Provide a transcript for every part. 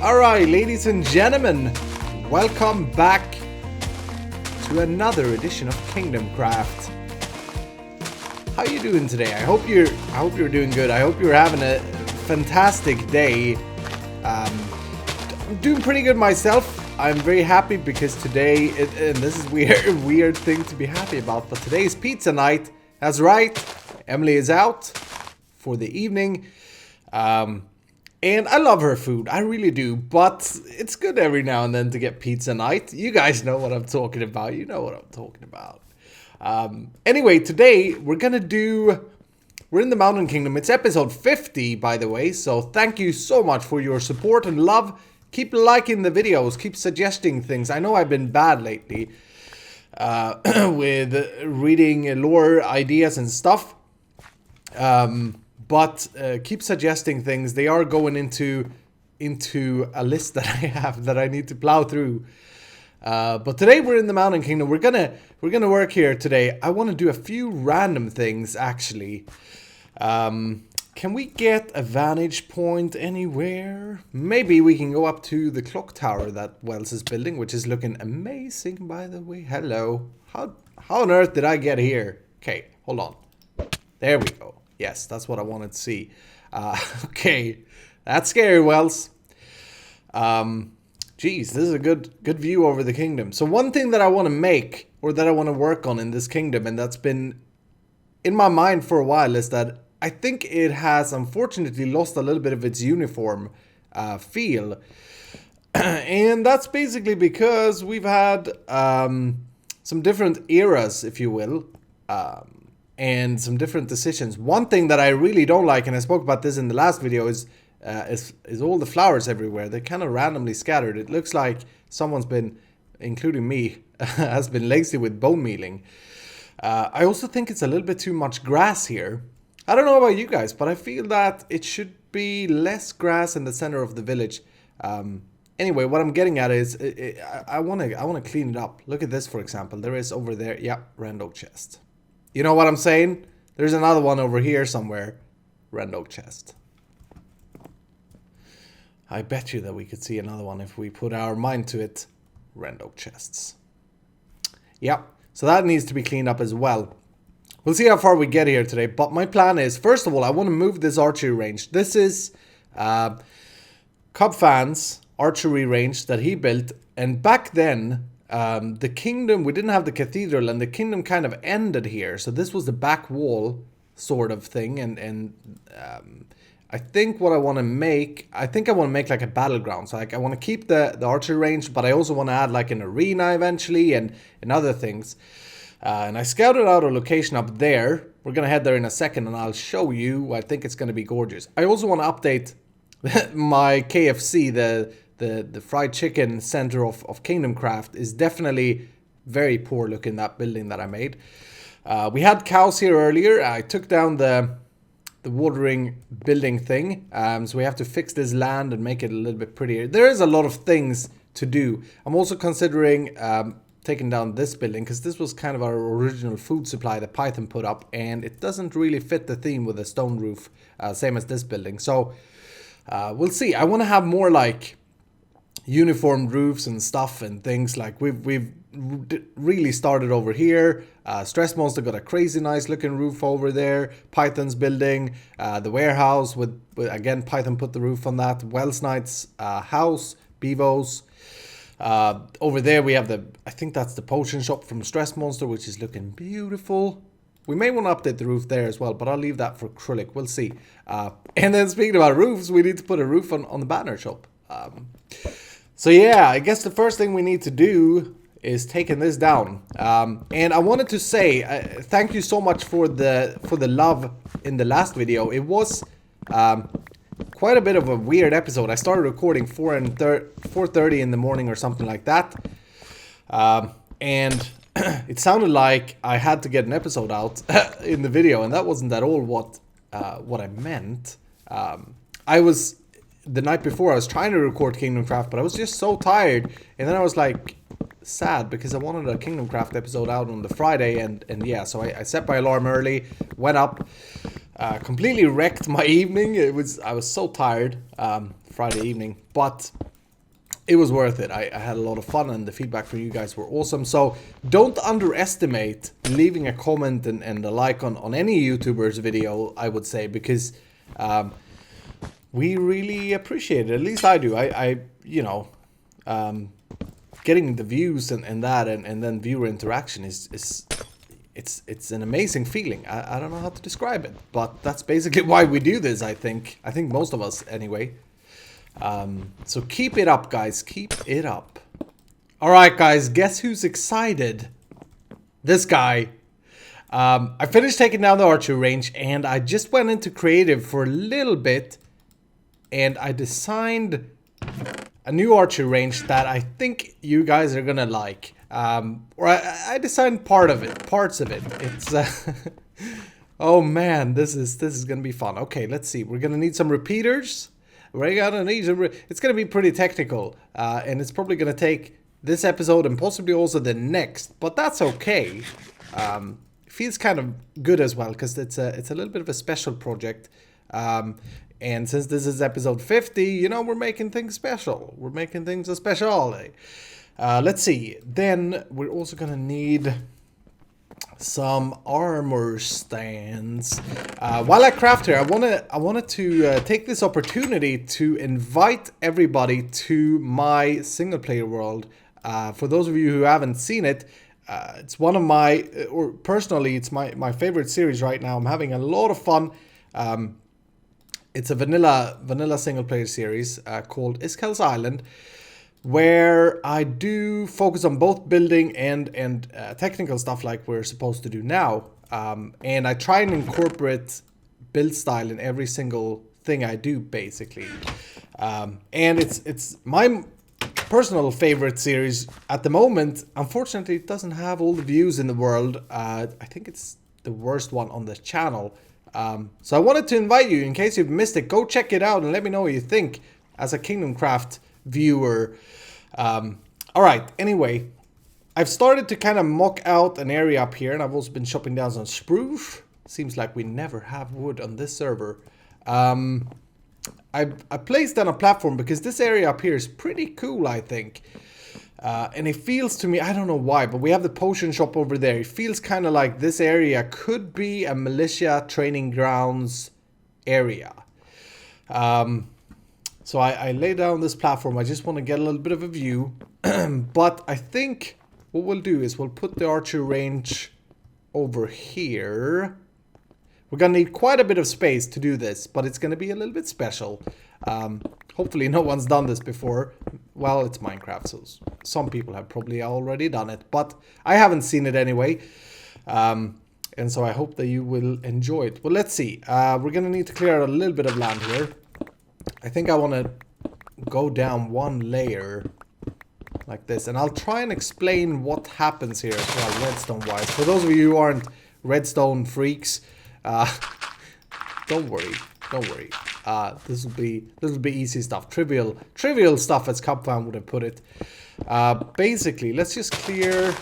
Alright, ladies and gentlemen, welcome back to another edition of Kingdomcraft. How you doing today? I hope you're doing good. I hope you're having a fantastic day. I'm doing pretty good myself. I'm very happy because today, and this is weird thing to be happy about, but today is pizza night. That's right. Emily is out for the evening. And I love her food, I really do, but it's good every now and then to get pizza night. You guys know what I'm talking about, you know what I'm talking about. Anyway, today we're in the Mountain Kingdom. It's episode 50, by the way, so thank you so much for your support and love. Keep liking the videos, keep suggesting things. I know I've been bad lately with reading lore ideas and stuff. But keep suggesting things. They are going into a list that I have that I need to plow through. But today we're in the Mountain Kingdom. We're gonna work here today. I want to do a few random things actually. Can we get a vantage point anywhere? Maybe we can go up to the clock tower that Wells is building, which is looking amazing, by the way. Hello. How on earth did I get here? Okay, hold on. There we go. Yes, that's what I wanted to see. Okay, that's scary, Wells. Geez, this is a good view over the kingdom. So one thing that I want to make, or that I want to work on in this kingdom, and that's been in my mind for a while, is that I think it has unfortunately lost a little bit of its uniform feel. And that's basically because we've had some different eras, if you will, and some different decisions. One thing that I really don't like, and I spoke about this in the last video, is all the flowers everywhere. They're kind of randomly scattered. It looks like someone's been, including me, has been lazy with bone mealing. I also think it's a little bit too much grass here. I don't know about you guys, but I feel that it should be less grass in the center of the village. Anyway, what I'm getting at is I want to clean it up. Look at this, for example. There is over there, yeah, rando chest. You know what I'm saying? There's another one over here somewhere. Rando chest. I bet you that we could see another one if we put our mind to it. Rando chests. Yep. So that needs to be cleaned up as well. We'll see how far we get here today. But my plan is, first of all, I want to move this archery range. This is Cubfan's archery range that he built. And back then, the kingdom, we didn't have the cathedral, and the kingdom kind of ended here. So this was the back wall sort of thing. And I think what I want to make, I want to make like a battleground. So like I want to keep the archery range, but I also want to add like an arena eventually and other things. And I scouted out a location up there. We're going to head there in a second and I'll show you. I think it's going to be gorgeous. I also want to update my KFC, the fried chicken center of Kingdomcraft is definitely very poor looking, that building that I made. We had cows here earlier. I took down the watering building thing. So we have to fix this land and make it a little bit prettier. There is a lot of things to do. I'm also considering taking down this building because this was kind of our original food supply that Python put up, and it doesn't really fit the theme with a stone roof, same as this building. So we'll see. I want to have more like uniformed roofs and stuff and things. Like we've really started over here. Stress Monster got a crazy nice looking roof over there. Python's building the warehouse with again Python put the roof on that. Wells Knight's house, Bevo's. Over there we have I think that's the potion shop from Stress Monster, which is looking beautiful. We may want to update the roof there as well, but I'll leave that for Krullik. We'll see. And then speaking about roofs, we need to put a roof on the banner shop. So yeah, I guess the first thing we need to do is taking this down. And I wanted to say thank you so much for the love in the last video. It was quite a bit of a weird episode. I started recording 4:30 in the morning or something like that. And it sounded like I had to get an episode out in the video, and that wasn't at all what I meant. The night before I was trying to record Kingdomcraft, but I was just so tired, and then I was like sad because I wanted a Kingdomcraft episode out on the Friday, and yeah, so I set my alarm early, went up, completely wrecked my evening. I was so tired Friday evening, but it was worth it. I had a lot of fun, and the feedback from you guys were awesome. So don't underestimate leaving a comment and a like on any YouTuber's video, I would say, because we really appreciate it. At least I do. I you know, getting the views and that and then viewer interaction is it's an amazing feeling. I don't know how to describe it, but that's basically why we do this. I think most of us anyway. So keep it up, guys. Keep it up. All right, guys. Guess who's excited? This guy. I finished taking down the archery range, and I just went into creative for a little bit, and I designed a new archery range that I think you guys are gonna like. Or I designed parts of it. It's oh man, this is gonna be fun. Okay, let's see. We're gonna need some repeaters. It's gonna be pretty technical, and it's probably gonna take this episode and possibly also the next, but that's okay. It feels kind of good as well because it's a little bit of a special project. And since this is episode 50, you know, we're making things special. We're making things a speciale. Let's see. Then we're also gonna need some armor stands. While I craft here, I wanted to take this opportunity to invite everybody to my single player world. For those of you who haven't seen it, it's one of my, or personally, it's my favorite series right now. I'm having a lot of fun. It's a vanilla single player series called Iskel's Island, where I do focus on both building and technical stuff like we're supposed to do now. And I try and incorporate build style in every single thing I do, basically. And it's my personal favorite series at the moment. Unfortunately, it doesn't have all the views in the world. I think it's the worst one on the channel. So I wanted to invite you, in case you've missed it, go check it out and let me know what you think as a Kingdomcraft viewer. Alright, anyway, I've started to kind of mock out an area up here, and I've also been chopping down some spruce. Seems like we never have wood on this server. I placed down a platform because this area up here is pretty cool, I think. And it feels to me, I don't know why, but we have the potion shop over there. It feels kind of like this area could be a militia training grounds area. So I lay down this platform. I just want to get a little bit of a view. But I think what we'll do is we'll put the archery range over here. We're going to need quite a bit of space to do this, but it's going to be a little bit special. Hopefully no one's done this before. Well, it's Minecraft, so some people have probably already done it, but I haven't seen it anyway. And so I hope that you will enjoy it. Well, let's see. We're going to need to clear out a little bit of land here. I think I want to go down one layer like this, and I'll try and explain what happens here as well, redstone-wise. For those of you who aren't redstone freaks, don't worry. This will be easy stuff, trivial stuff, as Cupfam would have put it. Basically, let's just clear.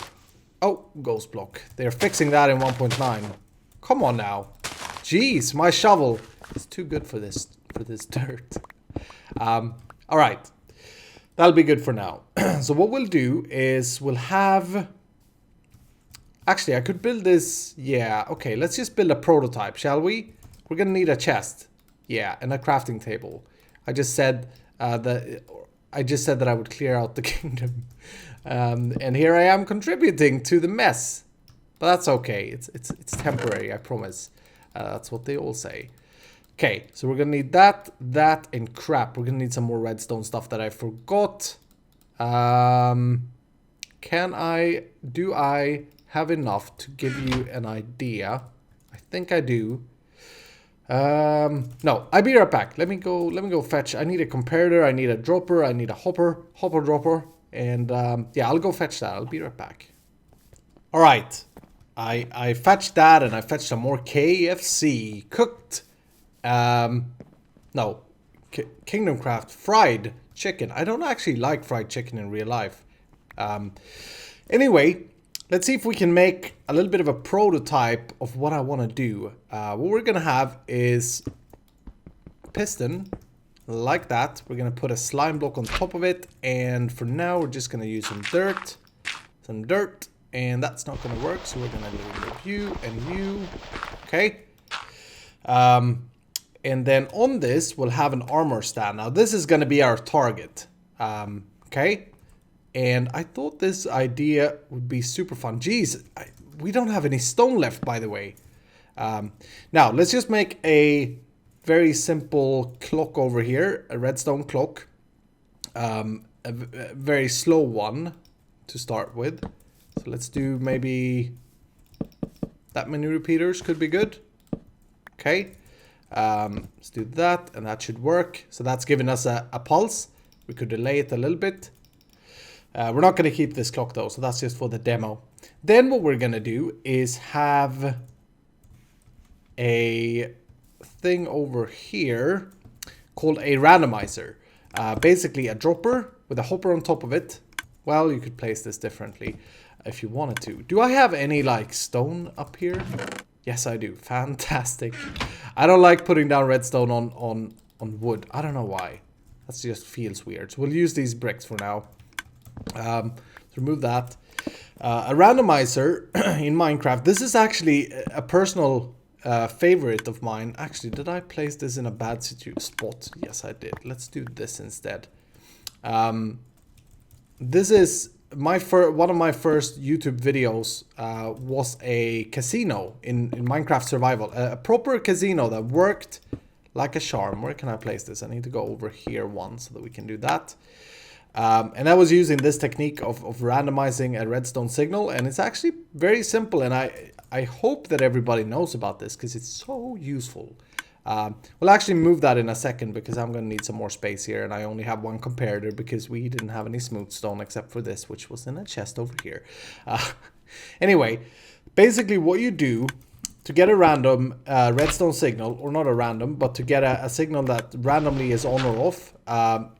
Oh, ghost block. They're fixing that in 1.9. Come on now, jeez, my shovel is too good for this dirt. All right, that'll be good for now. So what we'll do is we'll have. Actually, I could build this. Yeah, okay. Let's just build a prototype, shall we? We're gonna need a chest. Yeah, and a crafting table. I just said that I would clear out the kingdom, and here I am contributing to the mess. But that's okay. It's temporary. I promise. That's what they all say. Okay, so we're gonna need that, and crap. We're gonna need some more redstone stuff that I forgot. Do I have enough to give you an idea? I think I do. No, I'll be right back. Let me go fetch. I need a comparator, I need a dropper, I need a hopper dropper, and yeah, I'll go fetch that. I'll be right back. All right, I fetched that, and I fetched some more KFC cooked. No, Kingdomcraft fried chicken. I don't actually like fried chicken in real life. Anyway, let's see if we can make a little bit of a prototype of what I want to do. What we're going to have is piston, like that. We're going to put a slime block on top of it. And for now, we're just going to use some dirt. And that's not going to work. So we're going to remove you and you. Okay. And then on this, we'll have an armor stand. Now, this is going to be our target. Okay. And I thought this idea would be super fun. Jeez, we don't have any stone left, by the way. Now, let's just make a very simple clock over here. A redstone clock. A very slow one to start with. So let's do maybe that many repeaters could be good. Okay. Let's do that, and that should work. So that's giving us a pulse. We could delay it a little bit. We're not going to keep this clock though, so that's just for the demo. Then what we're going to do is have a thing over here called a randomizer. Basically a dropper with a hopper on top of it. Well, you could place this differently if you wanted to. Do I have any like stone up here? Yes, I do. Fantastic. I don't like putting down redstone on wood. I don't know why. That just feels weird. So we'll use these bricks for now. Remove that. A randomizer in Minecraft. This is actually a personal favorite of mine. Actually, did I place this in a bad spot? Yes, I did. Let's do this instead. This is one of my first YouTube videos was a casino in Minecraft survival. A proper casino that worked like a charm. Where can I place this? I need to go over here once so that we can do that. And I was using this technique of randomizing a redstone signal, and it's actually very simple, and I hope that everybody knows about this because it's so useful. We'll actually move that in a second because I'm going to need some more space here, and I only have one comparator because we didn't have any smooth stone except for this, which was in a chest over here. Anyway, basically what you do to get a random redstone signal, or not a random, but to get a signal that randomly is on or off,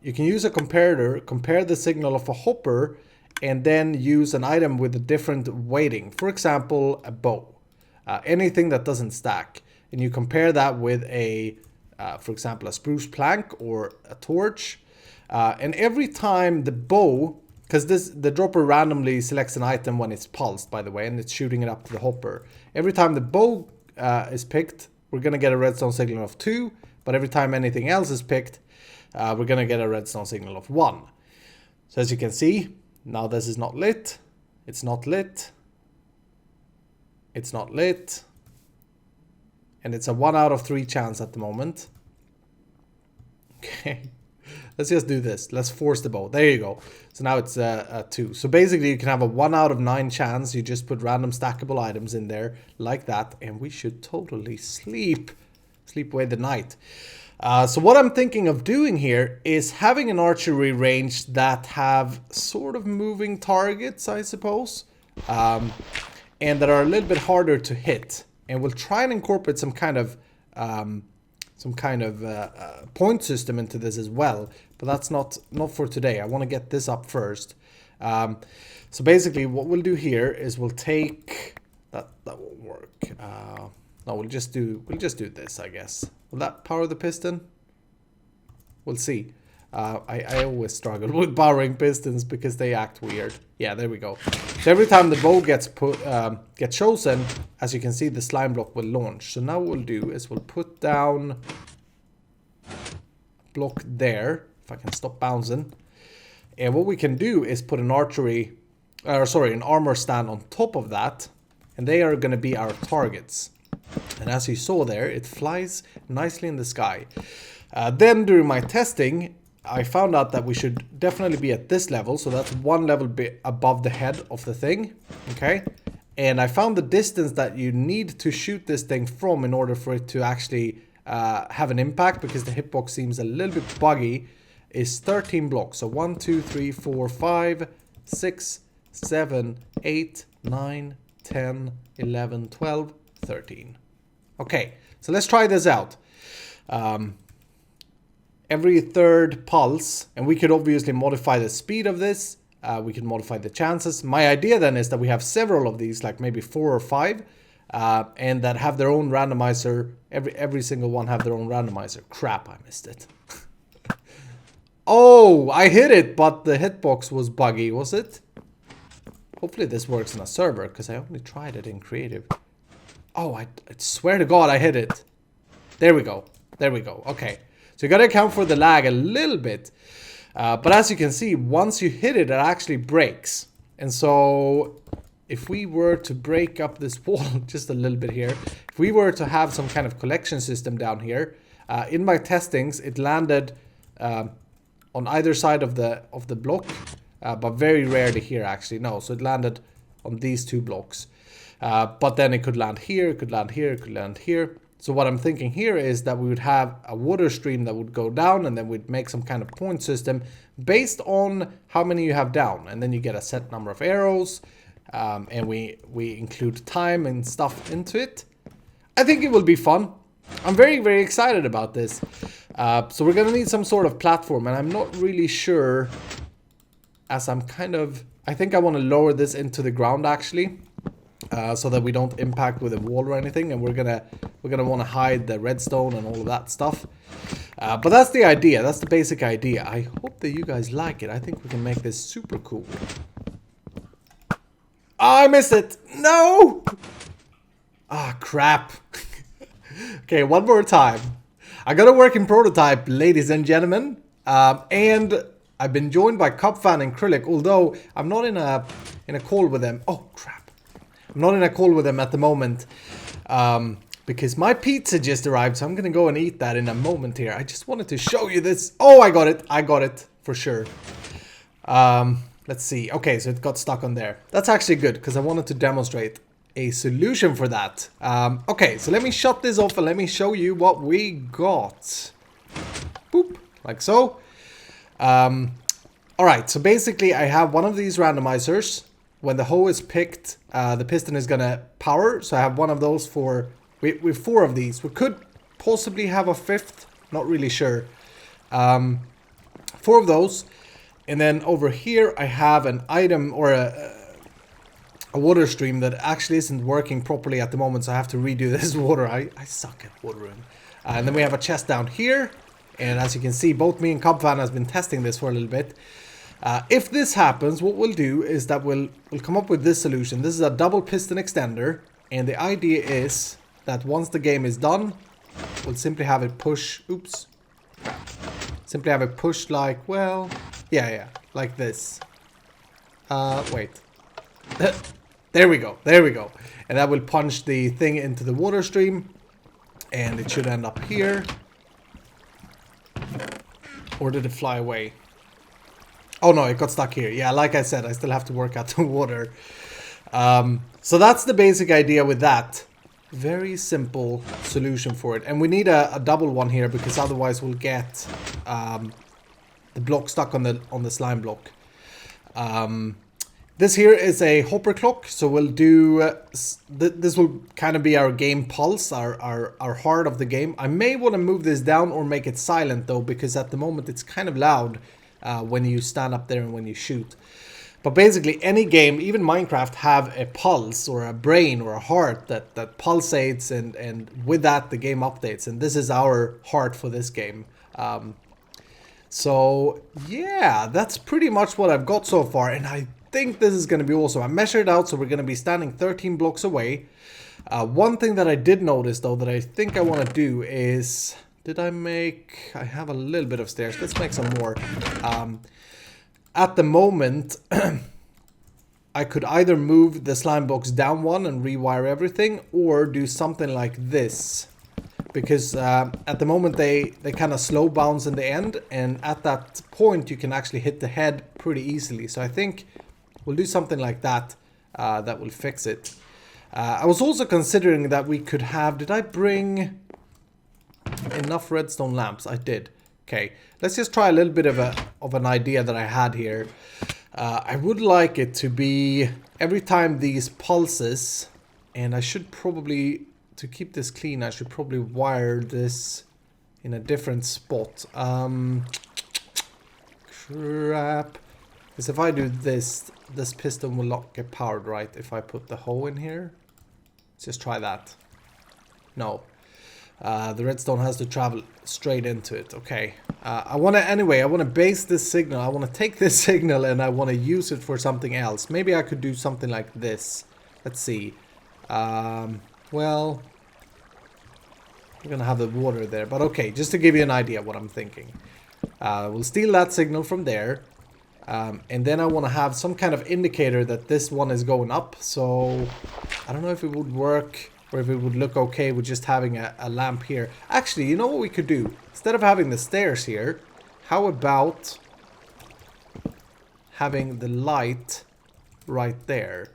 you can use a comparator, compare the signal of a hopper, and then use an item with a different weighting. For example, a bow. Anything that doesn't stack. And you compare that with for example, a spruce plank or a torch. And every time the bow, because the dropper randomly selects an item when it's pulsed, by the way, and it's shooting it up to the hopper. Every time the bow is picked, we're going to get a redstone signal of 2. But every time anything else is picked, we're going to get a redstone signal of 1. So as you can see, now this is not lit. It's not lit. It's not lit. And it's a 1 out of 3 chance at the moment. Okay. Let's just do this. Let's force the bow. There you go. So now it's a 2. So basically you can have a 1 out of 9 chance. You just put random stackable items in there like that. And we should totally sleep away the night. So what I'm thinking of doing here is having an archery range that have sort of moving targets, I suppose. And that are a little bit harder to hit. And we'll try and incorporate some kind of point system into this as well, but that's not for today. I want to get this up first. So basically, what we'll do here is we'll take that won't work. No, we'll just do this, I guess. Will that power the piston? We'll see. I always struggle with powering pistons because they act weird. Yeah, there we go. So every time the bow gets chosen, as you can see, the slime block will launch. So now what we'll do is we'll put down a block there, if I can stop bouncing. And what we can do is put an an armor stand on top of that, and they are going to be our targets. And as you saw there, it flies nicely in the sky. Then during my testing, I found out that we should definitely be at this level. So that's 1 level bit above the head of the thing. Okay. And I found the distance that you need to shoot this thing from in order for it to actually have an impact, because the hitbox seems a little bit buggy, is 13 blocks. So 1, 2, 3, 4, 5, 6, 7, 8, 9, 10, 11, 12, 13. Okay. So let's try this out. Every third pulse, and we could obviously modify the speed of this. We can modify the chances. My idea then is that we have several of these, like maybe 4 or 5, and that have their own randomizer. Every single one have their own randomizer. Crap, I missed it. Oh, I hit it, but the hitbox was buggy, was it? Hopefully this works in a server, because I only tried it in creative. Oh, I swear to God I hit it. There we go. There we go. Okay. So you gotta account for the lag a little bit. But as you can see, once you hit it, it actually breaks. And so if we were to break up this wall just a little bit here, if we were to have some kind of collection system down here, in my testings, it landed on either side of the block, but very rarely here actually. No, so it landed on these two blocks. But then it could land here, it could land here, it could land here. So what I'm thinking here is that we would have a water stream that would go down, and then we'd make some kind of point system based on how many you have down. And then you get a set number of arrows, and we include time and stuff into it. I think it will be fun. I'm very, very excited about this. So we're gonna need some sort of platform, and I'm not really sure, as I'm kind of, I think I want to lower this into the ground actually. So that we don't impact with a wall or anything, and we're gonna want to hide the redstone and all of that stuff. But that's the idea. That's the basic idea. I hope that you guys like it. I think we can make this super cool. Oh, I missed it. No. Ah, crap. Okay, one more time. I got a working prototype, ladies and gentlemen, and I've been joined by Cupfan and Krillic. Although I'm not in a call with them. Oh crap. I'm not in a call with them at the moment because my pizza just arrived, so I'm gonna go and eat that in a moment here. I just wanted to show you this. Oh, I got it for sure. Let's see. Okay, so it got stuck on there. That's actually good because I wanted to demonstrate a solution for that. Okay, so let me shut this off and let me show you what we got. Boop, like so. Alright, so basically I have one of these randomizers. When the hoe is picked, the piston is gonna power. So I have one of those for, with 4 of these. We could possibly have a 5th, not really sure. 4 of those. And then over here I have an item or a water stream that actually isn't working properly at the moment. So I have to redo this water. I suck at watering. And then we have a chest down here. And as you can see, both me and Cubfan has been testing this for a little bit. If this happens, what we'll do is that we'll come up with this solution. This is a double piston extender, and the idea is that once the game is done, we'll simply have it push. Oops. Simply have it pushed like, well, yeah, like this. Wait. There we go. And that will punch the thing into the water stream, and it should end up here. Or did it fly away? Oh no, it got stuck here. Yeah, like I said, I still have to work out the water. So that's the basic idea with that. Very simple solution for it. And we need a double one here because otherwise we'll get the block stuck on the slime block. This here is a hopper clock, so we'll do this will kind of be our game pulse, our heart of the game. I may want to move this down or make it silent though, because at the moment it's kind of loud. When you stand up there and when you shoot. But basically any game, even Minecraft, have a pulse or a brain or a heart that pulsates, and with that the game updates, and this is our heart for this game. So yeah, that's pretty much what I've got so far, and I think this is going to be awesome. I measured out, so we're going to be standing 13 blocks away. One thing that I did notice though that I think I want to do is... I have a little bit of stairs. Let's make some more. At the moment, I could either move the slime box down one and rewire everything, or do something like this. Because at the moment they kind of slow bounce in the end, and at that point you can actually hit the head pretty easily. So I think we'll do something like that that will fix it. I was also considering that we could have... Did I bring... enough redstone lamps? I did. Okay, let's just try a little bit of an idea that I had here. I would like it to be every time these pulses, and I should probably, to keep this clean, I should probably wire this in a different spot. Crap. Because if I do this, this piston will not get powered, right? If I put the hole in here. Let's just try that. No. The redstone has to travel straight into it. Okay. I want to base this signal. I want to take this signal and I want to use it for something else. Maybe I could do something like this. Let's see. Well, we're going to have the water there. But okay, just to give you an idea of what I'm thinking. We'll steal that signal from there. And then I want to have some kind of indicator that this one is going up. So I don't know if it would work or if it would look okay with just having a lamp here. Actually, you know what we could do? Instead of having the stairs here, how about having the light right there?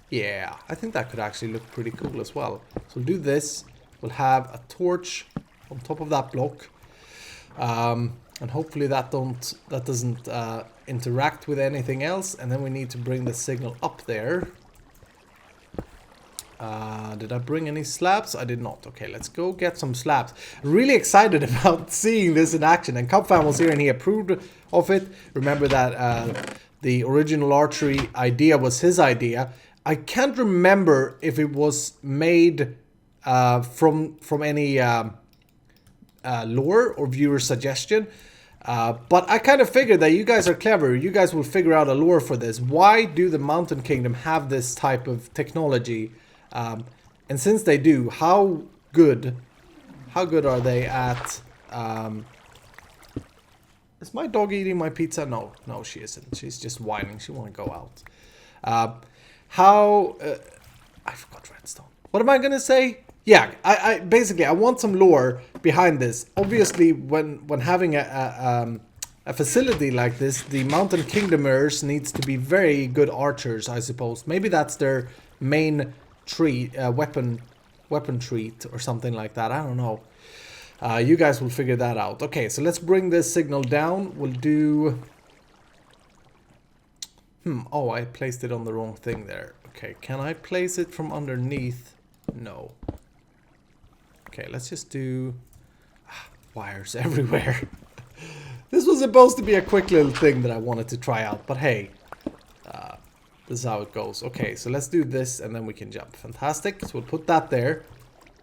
Yeah, I think that could actually look pretty cool as well. So we'll do this. We'll have a torch on top of that block. And hopefully that doesn't interact with anything else. And then we need to bring the signal up there. Did I bring any slabs? I did not. Okay, let's go get some slabs. Really excited about seeing this in action. And Cupfan was here and he approved of it. Remember that the original archery idea was his idea. I can't remember if it was made from any lore or viewer suggestion. But I kind of figured that you guys are clever. You guys will figure out a lore for this. Why do the Mountain Kingdom have this type of technology? And since they do, how good are they at... Is my dog eating my pizza? No, she isn't. She's just whining. She won't go out. I forgot redstone. What am I going to say? Yeah, I basically, I want some lore behind this. Obviously, when having a facility like this, the Mountain Kingdomers needs to be very good archers, I suppose. Maybe that's their main weapon treat or something like that. I don't know. You guys will figure that out. Okay, so let's bring this signal down. We'll do... Oh, I placed it on the wrong thing there. Okay, can I place it from underneath? No. Okay, let's just do... wires everywhere. This was supposed to be a quick little thing that I wanted to try out, but hey. This is how it goes. Okay, so let's do this and then we can jump. Fantastic. So we'll put that there.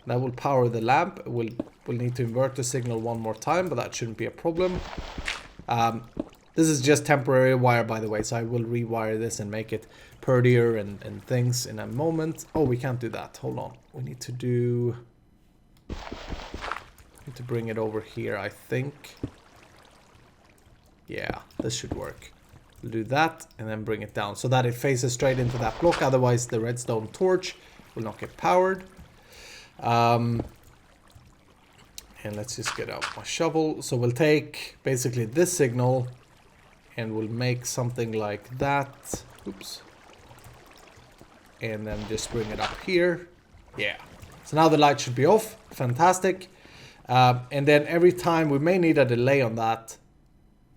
That will power the lamp. We'll need to invert the signal one more time, but that shouldn't be a problem. This is just temporary wire, by the way, so I will rewire this and make it prettier and things in a moment. Oh, we can't do that. Hold on. We need to do... need to bring it over here, I think. Yeah, this should work. We'll do that and then bring it down so that it faces straight into that block. Otherwise, the redstone torch will not get powered. And let's just get out my shovel. So we'll take basically this signal and we'll make something like that. Oops. And then just bring it up here. Yeah. So now the light should be off. Fantastic. And then every time we may need a delay on that.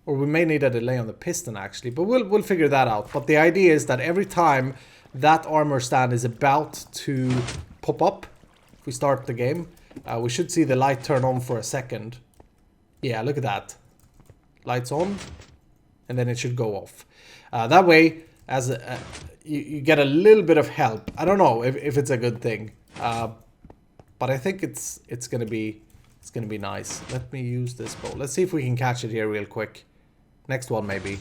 Or we may need a delay on the piston actually. But we'll figure that out. But the idea is that every time that armor stand is about to pop up, if we start the game, we should see the light turn on for a second. Yeah, look at that. Lights on. And then it should go off. That way, as you get a little bit of help. I don't know if it's a good thing. But I think it's gonna be nice. Let me use this bow. Let's see if we can catch it here real quick. Next one maybe.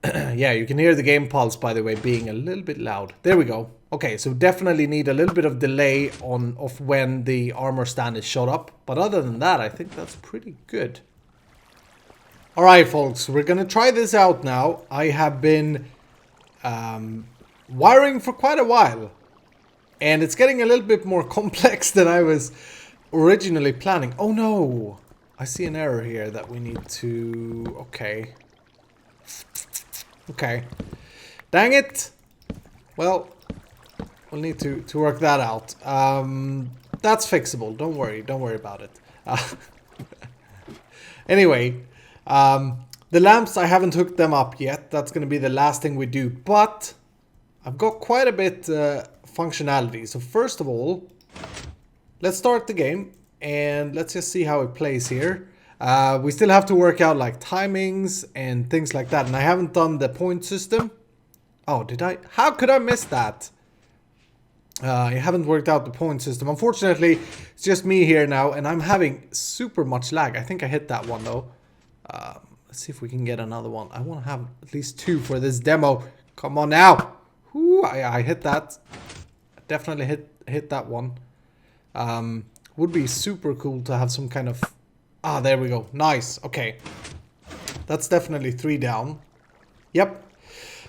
Yeah, you can hear the game pulse, by the way, being a little bit loud. There we go. Okay, so definitely need a little bit of delay of when the armor stand is shot up. But other than that, I think that's pretty good. Alright, folks, we're gonna try this out now. I have been wiring for quite a while. And it's getting a little bit more complex than I was originally planning. Oh no! I see an error here that we need to... Okay. Okay. Dang it! Well, we'll need to work that out. That's fixable. Don't worry about it. Anyway, the lamps, I haven't hooked them up yet. That's going to be the last thing we do. But I've got quite a bit functionality. So first of all, let's start the game. And let's just see how it plays here. We still have to work out like timings and things like that. And I haven't done the point system. Oh, did I? How could I miss that? I haven't worked out the point system. Unfortunately, it's just me here now, and I'm having super much lag. I think I hit that one, though. Let's see if we can get another one. I want to have at least 2 for this demo. Come on now. Whoo, I hit that. Definitely hit that one. Would be super cool to have some kind of... Ah, there we go. Nice. Okay. That's definitely 3 down. Yep.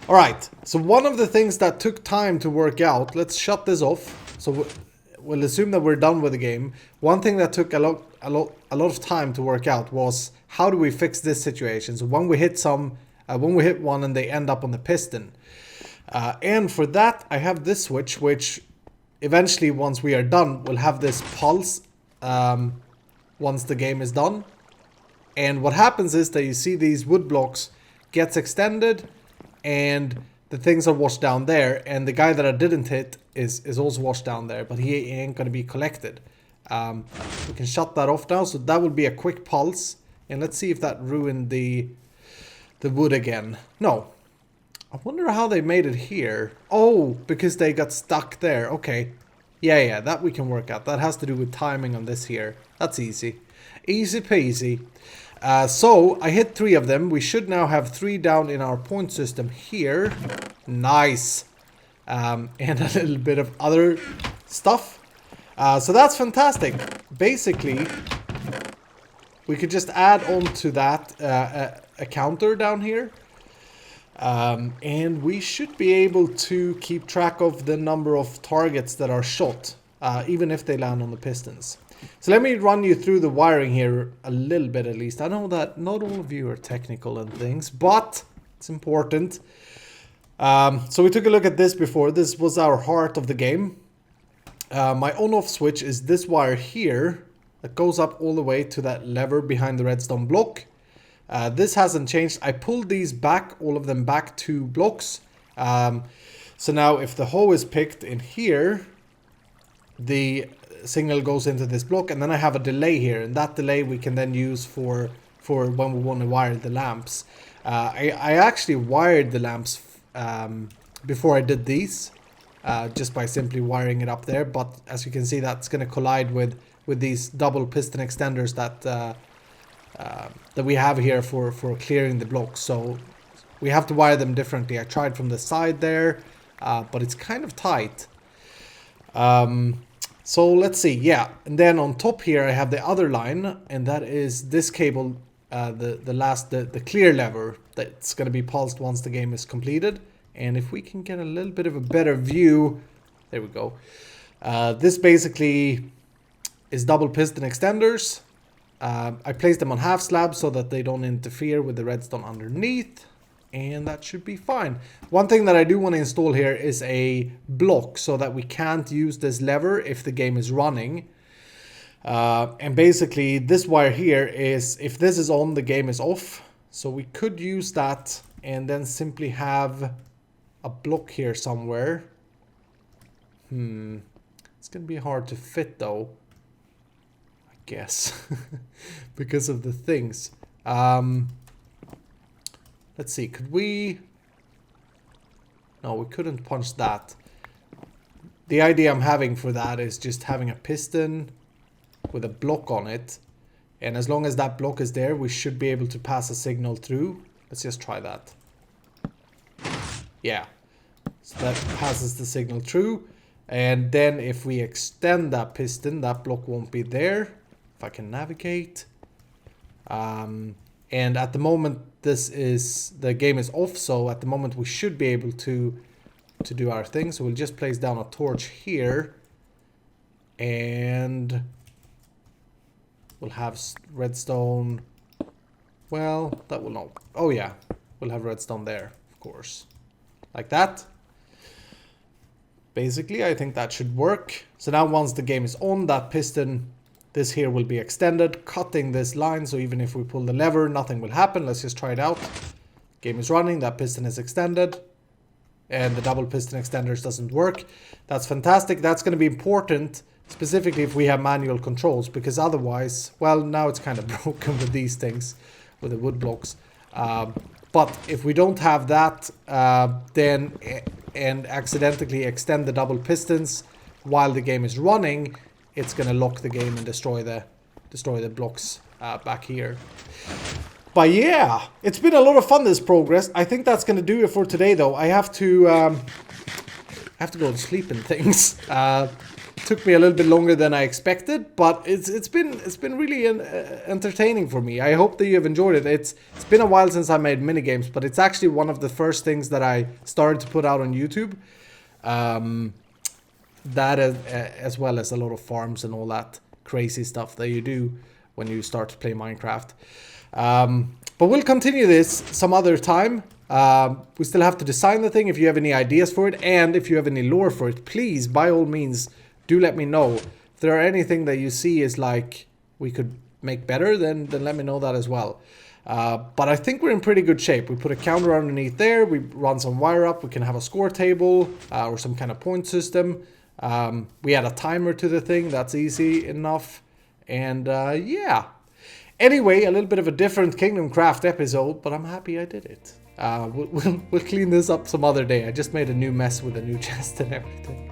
Alright, so one of the things that took time to work out, let's shut this off. So we'll assume that we're done with the game. One thing that took a lot of time to work out was how do we fix this situation? So when we hit one and they end up on the piston. And for that, I have this switch, which eventually, once we are done, will have this pulse once the game is done. And what happens is that you see these wood blocks gets extended, and the things are washed down there, and the guy that I didn't hit is also washed down there, but he ain't going to be collected. We can shut that off now, so that will be a quick pulse. And let's see if that ruined the wood again. No. I wonder how they made it here. Oh, because they got stuck there. Okay. Yeah, that we can work out. That has to do with timing on this here. That's easy. Easy peasy. So, I hit 3 of them. We should now have 3 down in our point system here. Nice. And a little bit of other stuff. So that's fantastic. Basically, we could just add on to that a counter down here. And we should be able to keep track of the number of targets that are shot, even if they land on the pistons. So let me run you through the wiring here a little bit at least. I know that not all of you are technical and things, but it's important. So we took a look at this before. This was our heart of the game. My on-off switch is this wire here that goes up all the way to that lever behind the redstone block. This hasn't changed. I pulled these back, all of them back 2 blocks. So now if the hoe is picked in here, the signal goes into this block, and then I have a delay here, and that delay we can then use for when we want to wire the lamps. I actually wired the lamps before I did these, just by simply wiring it up there, but as you can see, that's going to collide with these double piston extenders that we have here for clearing the blocks. So we have to wire them differently. I tried from the side there, but it's kind of tight. So let's see, yeah. And then on top here I have the other line, and that is this cable, the clear lever that's going to be pulsed once the game is completed. And if we can get a little bit of a better view, there we go. This basically is double piston extenders. I placed them on half slabs so that they don't interfere with the redstone underneath, and that should be fine. One thing that I do want to install here is a block so that we can't use this lever if the game is running. And basically this wire here is, if this is on, the game is off. So we could use that and then simply have a block here somewhere. It's gonna be hard to fit though, I guess, because of the things. Let's see, could we... No, we couldn't punch that. The idea I'm having for that is just having a piston with a block on it. And as long as that block is there, we should be able to pass a signal through. Let's just try that. Yeah. So that passes the signal through. And then if we extend that piston, that block won't be there. If I can navigate. And at the moment, the game is off, so at the moment we should be able to do our thing. So we'll just place down a torch here, and we'll have redstone. Well, that will not. Oh yeah, we'll have redstone there, of course, like that. Basically, I think that should work. So now once the game is on, that piston, this here will be extended, cutting this line, so even if we pull the lever, nothing will happen. Let's just try it out. Game is running, that piston is extended, and the double piston extenders doesn't work. That's fantastic. That's going to be important, specifically if we have manual controls, because otherwise, well, now it's kind of broken with these things, with the wood blocks. But if we don't have that, then and accidentally extend the double pistons, while the game is running, it's gonna lock the game and destroy the blocks back here. But yeah, it's been a lot of fun, this progress. I think that's gonna do it for today, though. I have to go to sleep and things. Took me a little bit longer than I expected, but it's been really entertaining for me. I hope that you have enjoyed it. It's been a while since I made minigames, but it's actually one of the first things that I started to put out on YouTube. That as well as a lot of farms and all that crazy stuff that you do when you start to play Minecraft. But we'll continue this some other time. We still have to design the thing. If you have any ideas for it, and if you have any lore for it, please, by all means, do let me know. If there are anything that you see is like we could make better, then let me know that as well. But I think we're in pretty good shape. We put a counter underneath there. We run some wire up. We can have a score table or some kind of point system. We add a timer to the thing. That's easy enough. And yeah. Anyway, a little bit of a different Kingdomcraft episode, but I'm happy I did it. We'll clean this up some other day. I just made a new mess with a new chest and everything.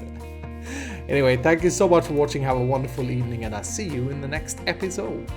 Anyway, thank you so much for watching. Have a wonderful evening, and I'll see you in the next episode.